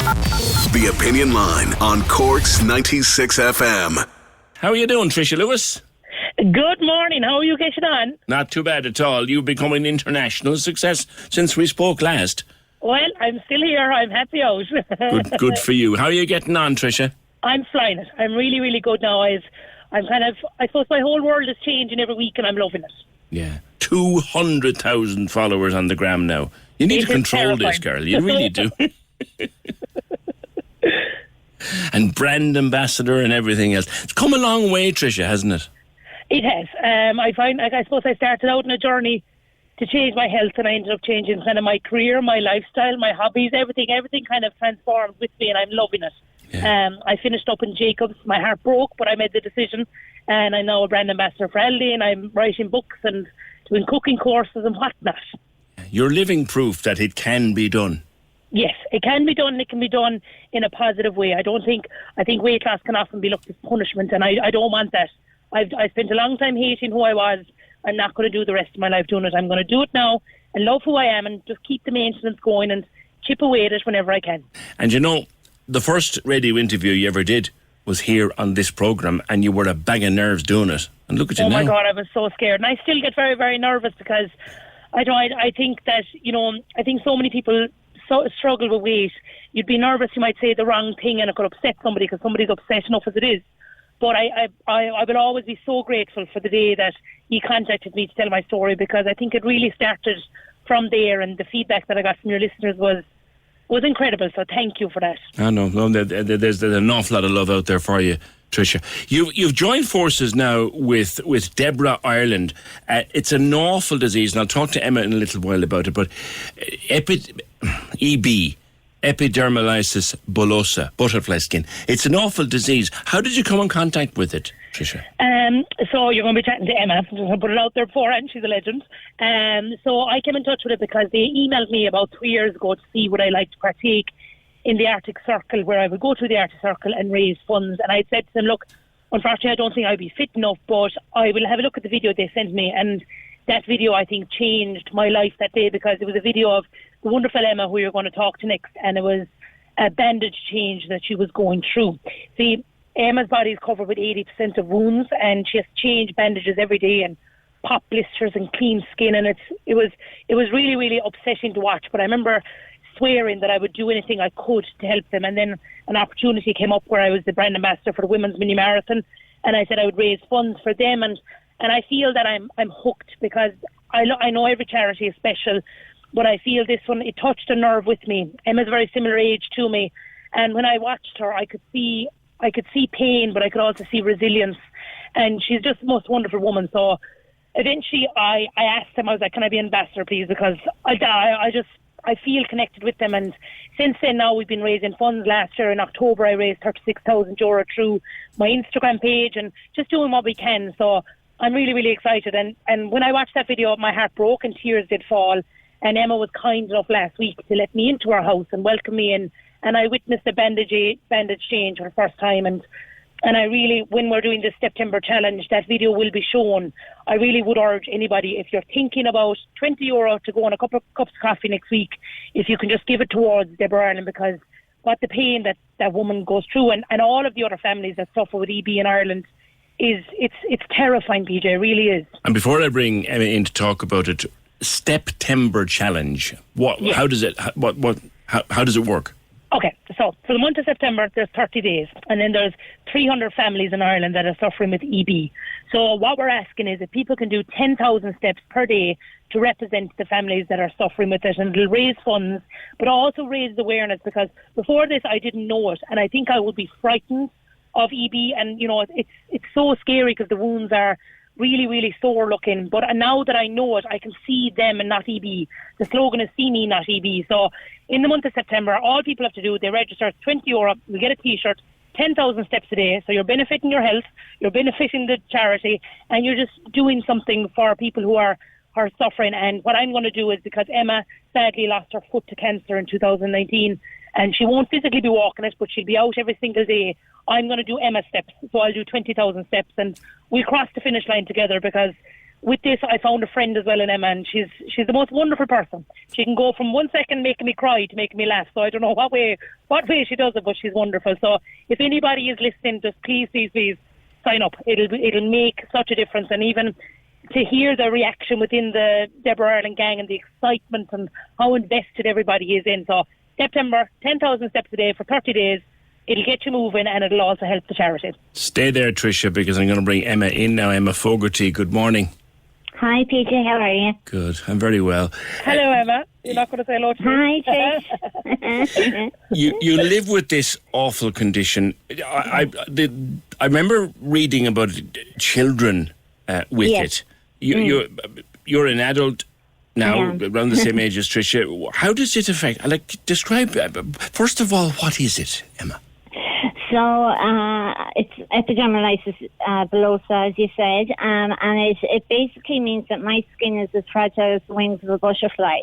The Opinion Line on Cork's 96 FM. How are you doing, Trisha Lewis? Good morning. How are you getting on? Not too bad at all. You've become an international success since we spoke last. Well, I'm still here. I'm happy out. Good for you. How are you getting on, Trisha? I'm flying it. I'm really, really good now. I suppose my whole world is changing every week and I'm loving it. Yeah. 200,000 followers on the gram now. You need to control this, girl. You really do. And brand ambassador and everything else. It's come a long way, Trisha, hasn't it? It has. I suppose I started out on a journey to change my health, and I ended up changing kind of my career, my lifestyle, my hobbies, everything kind of transformed with me, and I'm loving it. Yeah. I finished up in Jacobs. My heart broke, but I made the decision, and I'm now a brand ambassador for Aldi, and I'm writing books and doing cooking courses and whatnot. You're living proof that it can be done. Yes, it can be done. It can be done in a positive way. I think weight loss can often be looked as punishment, and I don't want that. I spent a long time hating who I was. I'm not going to do the rest of my life doing it. I'm going to do it now and love who I am and just keep the maintenance going and chip away at it whenever I can. And you know, the first radio interview you ever did was here on this programme, and you were a bag of nerves doing it. And look at you now. Oh my God, I was so scared. And I still get very, very nervous because I think that, I think so many people struggle with weight. You'd be nervous you might say the wrong thing and it could upset somebody because somebody's upset enough as it is. But I will always be so grateful for the day that you contacted me to tell my story, because I think it really started from there, and the feedback that I got from your listeners was incredible. So thank you for that. I know. There's an awful lot of love out there for you, Trisha. You've joined forces now with DEBRA Ireland. It's an awful disease, and I'll talk to Emma in a little while about it, but EB, epidermolysis bullosa, butterfly skin. It's an awful disease. How did you come in contact with it, Trisha? So you're going to be chatting to Emma. I'll put it out there beforehand. She's a legend. So I came in touch with it because they emailed me about 3 years ago to see would I like to partake in the Arctic Circle, where I would go to the Arctic Circle and raise funds. And I said to them, look, unfortunately I don't think I'll be fit enough, but I will have a look at the video they sent me. And that video, I think, changed my life that day, because it was a video of the wonderful Emma, who you're going to talk to next, and it was a bandage change that she was going through. See, Emma's body is covered with 80% of wounds, and she has to change bandages every day and pop blisters and clean skin, and it was really, really upsetting to watch. But I remember swearing that I would do anything I could to help them, and then an opportunity came up where I was the brand ambassador for the women's mini marathon, and I said I would raise funds for them, and I feel that I'm hooked, because I know every charity is special, but I feel this one, it touched a nerve with me. Emma's a very similar age to me, and when I watched her, I could see pain, but I could also see resilience, and she's just the most wonderful woman. So eventually I asked them, I was like, can I be ambassador please, because I feel connected with them. And since then now we've been raising funds. Last year in October I raised €36,000 through my Instagram page, and just doing what we can. So I'm really, really excited. And when I watched that video, my heart broke and tears did fall. And Emma was kind enough last week to let me into her house and welcome me in. And I witnessed a bandage change for the first time. And I really, when we're doing the StepTember challenge, that video will be shown. I really would urge anybody, if you're thinking about €20 to go on a couple of cups of coffee next week, if you can just give it towards DEBRA Ireland, because what the pain that woman goes through, and all of the other families that suffer with EB in Ireland, it's terrifying, PJ, it really is. And before I bring Emma in to talk about it, StepTember challenge. Yes. How does it work? Okay, so for the month of September, there's 30 days, and then there's 300 families in Ireland that are suffering with EB. So what we're asking is if people can do 10,000 steps per day to represent the families that are suffering with it, and it'll raise funds, but also raise awareness, because before this I didn't know it, and I think I would be frightened of EB, and it's so scary because the wounds are really, really sore looking. But now that I know it, I can see them and not EB. The slogan is see me, not EB. So in the month of September, all people have to do, they register, €20, we get a t-shirt, 10,000 steps a day. So you're benefiting your health, you're benefiting the charity, and you're just doing something for people who are suffering. And what I'm going to do is, because Emma sadly lost her foot to cancer in 2019, and she won't physically be walking it, but she'll be out every single day, I'm going to do Emma steps. So I'll do 20,000 steps, and we'll cross the finish line together, because with this, I found a friend as well in Emma, and she's the most wonderful person. She can go from 1 second making me cry to making me laugh. So I don't know what way she does it, but she's wonderful. So if anybody is listening, just please sign up. It'll make such a difference, and even to hear the reaction within the DEBRA Ireland gang and the excitement and how invested everybody is in. So StepTember, 10,000 steps a day for 30 days. It'll get you moving, and it'll also help the charity. Stay there, Trisha, because I'm going to bring Emma in now. Emma Fogarty, good morning. Hi, PJ, how are you? Good, I'm very well. Hello, Emma. You're not going to say hello to me? Hi, Trish. You live with this awful condition. I remember reading about children with Yes. it. You're an adult now, I am. around the same age as Trisha. How does it affect? Describe, first of all, what is it, Emma? So, it's epidermolysis bullosa, as you said, and it basically means that my skin is as fragile as the wings of a butterfly.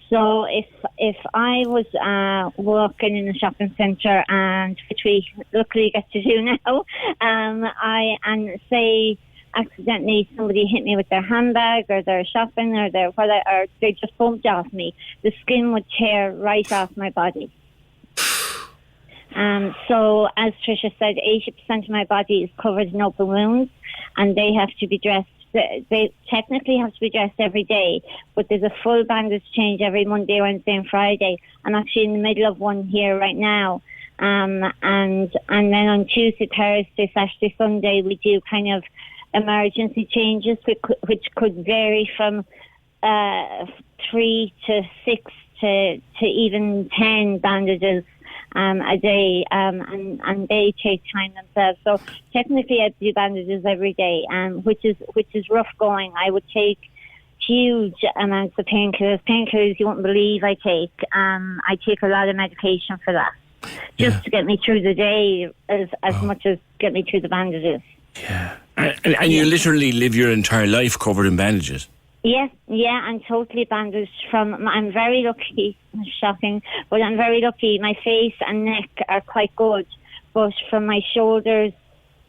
So if I was walking in a shopping centre, and which we luckily get to do now, and say accidentally somebody hit me with their handbag or their shopping or they just bumped off me, the skin would tear right off my body. So, as Trisha said, 80% of my body is covered in open wounds, and they have to be dressed. They technically have to be dressed every day, but there's a full bandage change every Monday, Wednesday, and Friday. I'm actually in the middle of one here right now. And then on Tuesday, Thursday, Saturday, Sunday, we do kind of emergency changes, which could vary from 3 to 6 to even 10 bandages a day, and they take time themselves. So technically, I do bandages every day, which is rough going. I would take huge amounts of painkillers you wouldn't believe I take. I take a lot of medication for that, just to get me through the day as much as get me through the bandages. Yeah, and you literally live your entire life covered in bandages. Yeah, I'm totally bandaged I'm very lucky, shocking, but I'm very lucky. My face and neck are quite good, but from my shoulders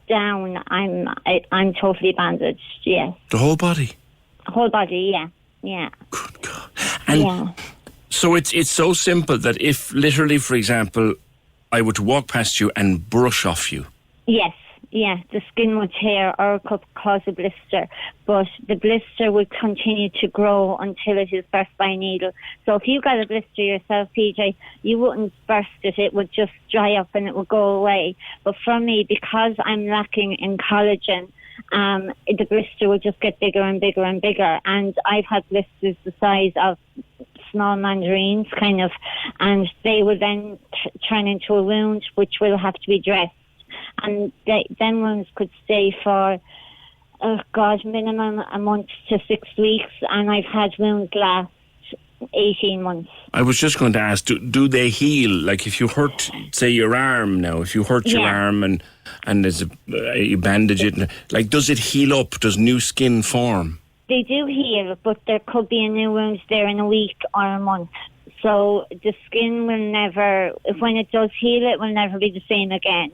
down, I'm totally bandaged, yes. The whole body? Whole body, yeah. Good God. And so it's so simple that if literally, for example, I were to walk past you and brush off you. Yes. Yeah, the skin would tear or could cause a blister, but the blister would continue to grow until it is burst by a needle. So if you got a blister yourself, PJ, you wouldn't burst it. It would just dry up and it would go away. But for me, because I'm lacking in collagen, the blister would just get bigger and bigger and bigger. And I've had blisters the size of small mandarins, kind of, and they will then turn into a wound, which will have to be dressed. And them wounds could stay for, minimum a month to 6 weeks. And I've had wounds last 18 months. I was just going to ask, do they heal? Like if you hurt, say, your arm now, if you hurt your arm and there's you bandage it, like does it heal up? Does new skin form? They do heal, but there could be a new wound there in a week or a month. So the skin will never, when it does heal, it will never be the same again.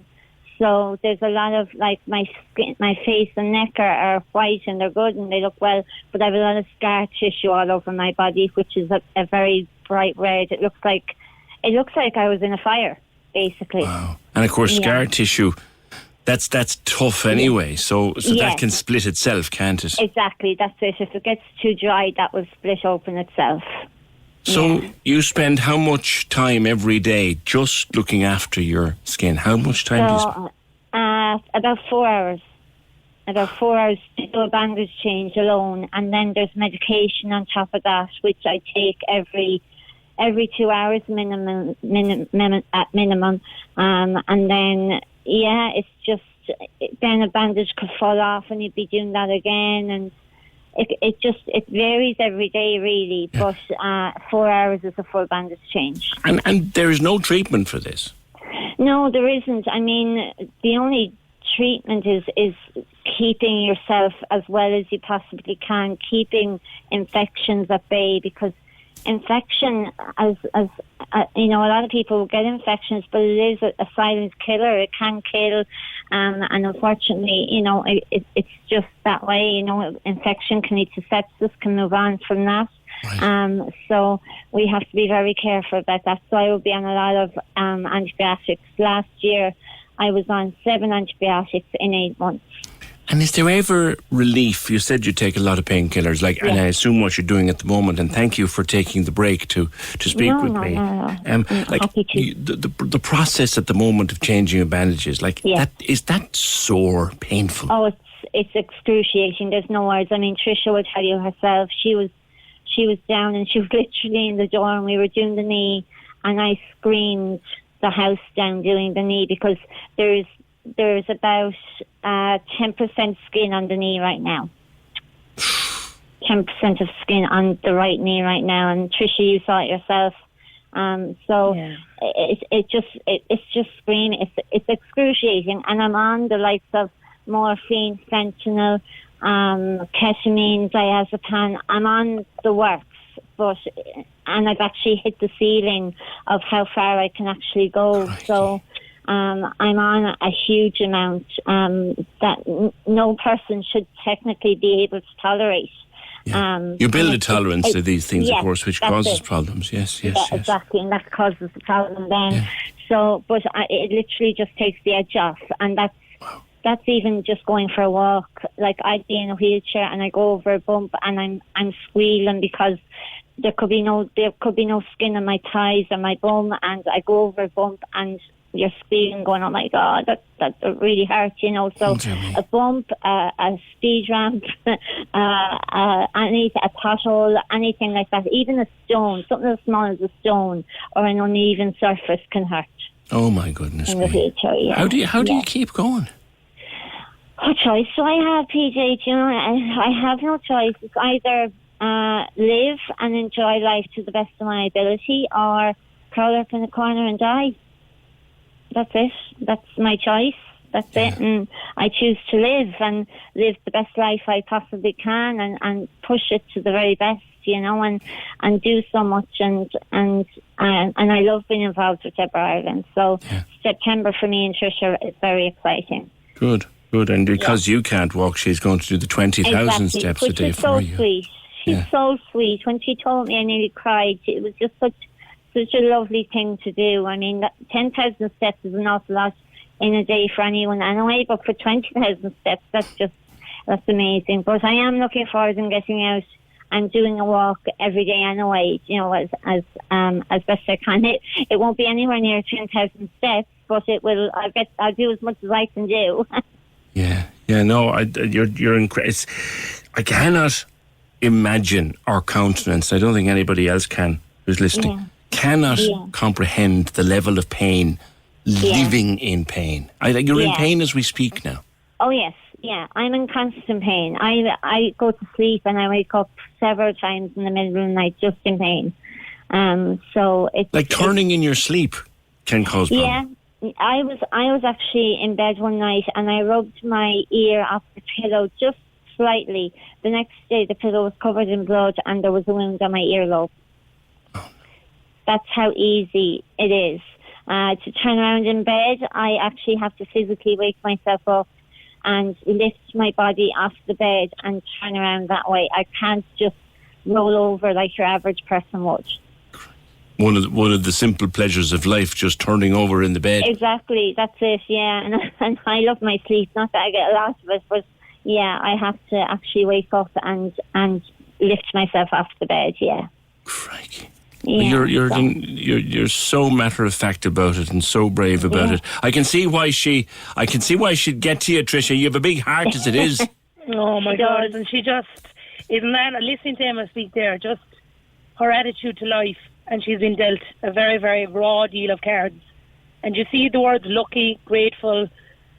So there's a lot of, like, my skin, my face and neck are white and they're good and they look well, but I have a lot of scar tissue all over my body, which is a very bright red. It looks like I was in a fire, basically. Wow. And of course, scar tissue, that's tough anyway. So that can split itself, can't it? Exactly, that's it. If it gets too dry, that will split open itself. So you spend how much time every day just looking after your skin? How much time do you spend? About 4 hours. About 4 hours to do a bandage change alone, and then there's medication on top of that, which I take every 2 hours minimum. And then it's just then a bandage could fall off, and you'd be doing that again, and it varies every day, really, but 4 hours is a full bandage change. And there is no treatment for this? No, there isn't. I mean, the only treatment is keeping yourself as well as you possibly can, keeping infections at bay, because infection, as a lot of people get infections, but it is a silent killer. It can kill, And unfortunately, it's just that way. Infection can lead to sepsis, can move on from that. Right. So we have to be very careful about that. So I will be on a lot of antibiotics. Last year, I was on 7 antibiotics in 8 months. And is there ever relief? You said you take a lot of painkillers, and I assume what you're doing at the moment. And thank you for taking the break to speak with me. No. Happy to. The process at the moment of changing your bandages, is that sore, painful? Oh, it's excruciating. There's no words. I mean, Trisha would tell you herself. She was down and she was literally in the door, and we were doing the knee, and I screamed the house down doing the knee because there's about 10% skin on the knee right now. 10% of skin on the right knee right now, and Trisha, you saw it yourself. It's just screaming. It's excruciating, and I'm on the likes of morphine, fentanyl, ketamine, diazepam. I'm on the works, and I've actually hit the ceiling of how far I can actually go. Crikey. So I'm on a huge amount that no person should technically be able to tolerate. Yeah. You build a tolerance to these things, of course, which causes problems. Yes. Exactly, and that causes the problem then. Yeah. So, but it literally just takes the edge off, and that's even just going for a walk. Like, I'd be in a wheelchair and I go over a bump and I'm squealing because there could be no skin on my thighs or my bum, and I go over a bump and you're squealing, going, oh my God, that really hurts, So a bump, a speed ramp, a pothole, anything like that, even a stone, something as small as a stone or an uneven surface can hurt. Oh my goodness me! Wheelchair, yeah. How do you keep going? What choice do I have, PJ? I have no choice. It's either live and enjoy life to the best of my ability, or curl up in the corner and die. That's it. That's my choice. That's it. And I choose to live the best life I possibly can, and push it to the very best, and do so much. And I love being involved with DEBRA Ireland. So StepTember for me and Trisha is very exciting. Good. And because you can't walk, she's going to do the 20,000 steps a day for you. Sweet. She's so sweet. When she told me, I nearly cried. It was just such a lovely thing to do. I mean, 10,000 steps is an awful lot in a day for anyone anyway, but for 20,000 steps, that's amazing. But I am looking forward to getting out and doing a walk every day anyway, as best I can. It won't be anywhere near 10,000 steps, but it will. I'll do as much as I can do. You're incredible. I cannot imagine our countenance. I don't think anybody else can who's listening. Cannot comprehend the level of pain, living in pain. You're in pain as we speak now. Oh yes, I'm in constant pain. I go to sleep and I wake up several times in the middle of the night just in pain. So it's like turning in your sleep can cause problems. Yeah. I was actually in bed one night and I rubbed my ear off the pillow just slightly. The next day the pillow was covered in blood and there was a wound on my earlobe. That's how easy it is. To turn around in bed, I actually have to physically wake myself up and lift my body off the bed and turn around that way. I can't just roll over like your average person would. One of the simple pleasures of life, just turning over in the bed. Exactly, that's it, yeah. And I love my sleep, not that I get a lot of it, but I have to actually wake up and lift myself off the bed, Crikey. Yeah, you're so matter of fact about it and so brave about it. I can see why she'd get to you, Trisha. You have a big heart as it is. Oh my God! And she just isn't that. Listening to Emma speak there, just her attitude to life, and she's been dealt a very, very raw deal of cards. And you see the words lucky, grateful,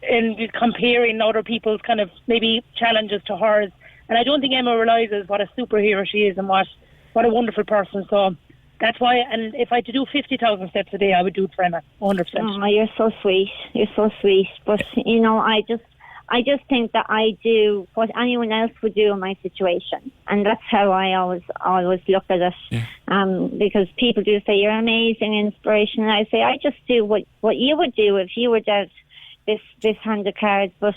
and comparing other people's kind of maybe challenges to hers. And I don't think Emma realises what a superhero she is and what a wonderful person. So. That's why, and if I had to do 50,000 steps a day, I would do it for Emma, 100%. Oh, you're so sweet. You're so sweet. But, I just think that I do what anyone else would do in my situation. And that's how I always look at it. Yeah. Because people do say, you're amazing, inspirational. And I say, I just do what you would do if you were dealt this hand of cards, but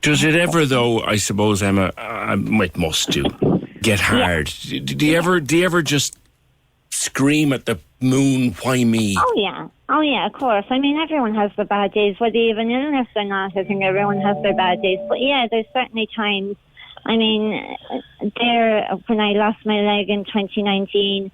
Does it ever, though? I suppose, Emma, it must do. Get hard. Yeah. Do you ever just scream at the moon? Why me? Oh yeah, of course. I mean, everyone has their bad days, whether you have an illness or not. I think everyone has their bad days. But yeah, there's certainly times. I mean, when I lost my leg in 2019.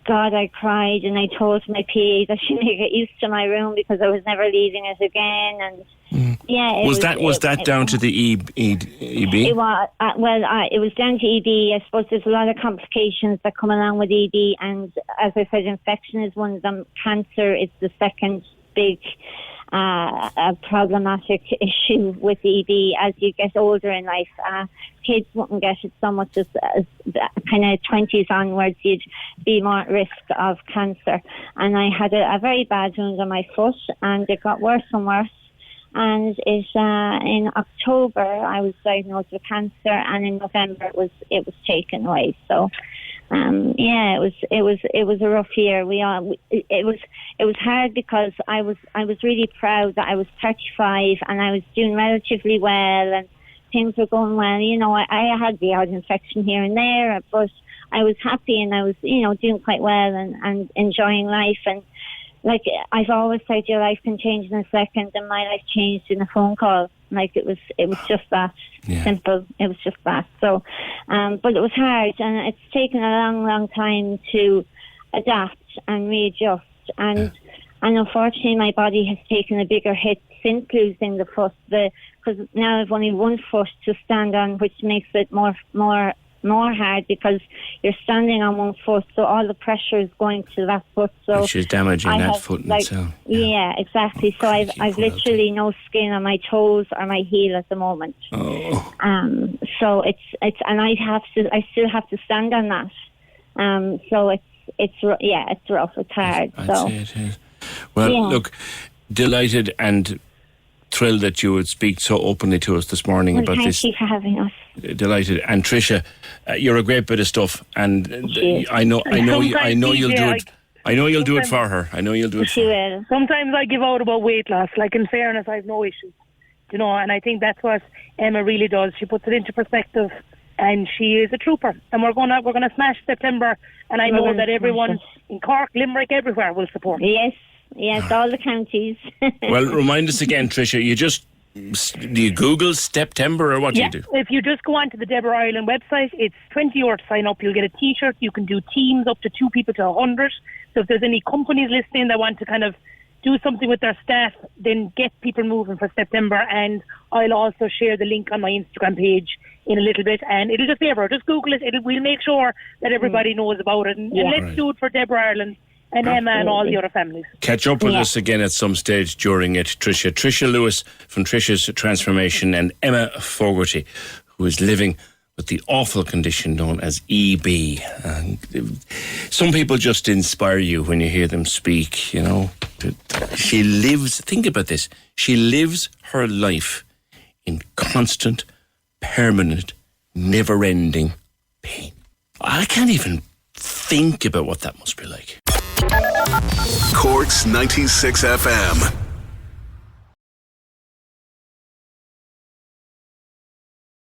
God, I cried and I told my PA that she may get used to my room because I was never leaving it again. And yeah, was that down to the EB? It was it was down to EB. I suppose there's a lot of complications that come along with EB, and as I said, infection is one of them. Cancer is the second big a problematic issue with EB as you get older in life. Kids wouldn't get it so much as kind of 20s onwards. You'd be more at risk of cancer. And I had a very bad wound on my foot, and it got worse and worse. And in October I was diagnosed with cancer, and in November it was taken away. So. It was a rough year. It was hard because I was really proud that I was 35 and I was doing relatively well and things were going well. I had the odd infection here and there, but I was happy and I was, doing quite well and enjoying life. And like I've always said, your life can change in a second, and my life changed in a phone call. Like it was just that simple. It was just that. So, but it was hard, and it's taken a long, long time to adapt and readjust. And unfortunately, my body has taken a bigger hit since losing the foot. Because now I've only one foot to stand on, which makes it more hard because you're standing on one foot, so all the pressure is going to that foot. So which is damaging that foot in itself. Yeah, exactly. So I've literally no skin on my toes or my heel at the moment. Oh. So it's and I still have to stand on that. So it's rough. It's hard. I'd say it is. Well, look, delighted and thrilled that you would speak so openly to us this morning about this. Thank you for having us. Delighted. And Trisha, you're a great bit of stuff, and I know you'll do it. I know you'll do it for her. I know you'll do it for her. Sometimes I give out about weight loss. Like, in fairness, I have no issues. And I think that's what Emma really does. She puts it into perspective, and she is a trooper. And we're gonna smash StepTember, and I know that everyone in Cork, Limerick, everywhere will support. Yes, all the counties. Well, remind us again, Trisha. Do you Google StepTember, or what do you do? If you just go onto the DEBRA Ireland website, it's €20 to sign up. You'll get a T-shirt. You can do teams up to 2 people to 100. So if there's any companies listening that want to kind of do something with their staff, then get people moving for StepTember. And I'll also share the link on my Instagram page in a little bit, and it'll just be everywhere. Just Google it. We'll make sure that everybody knows about it, and let's do it for DEBRA Ireland. And Emma and all the other families. Catch up with us again at some stage during it, Trisha. Trisha Lewis from Trisha's Transformation, and Emma Fogarty, who is living with the awful condition known as EB. And some people just inspire you when you hear them speak, She lives, think about this, she lives her life in constant, permanent, never-ending pain. I can't even think about what that must be like. Cork's 96 FM.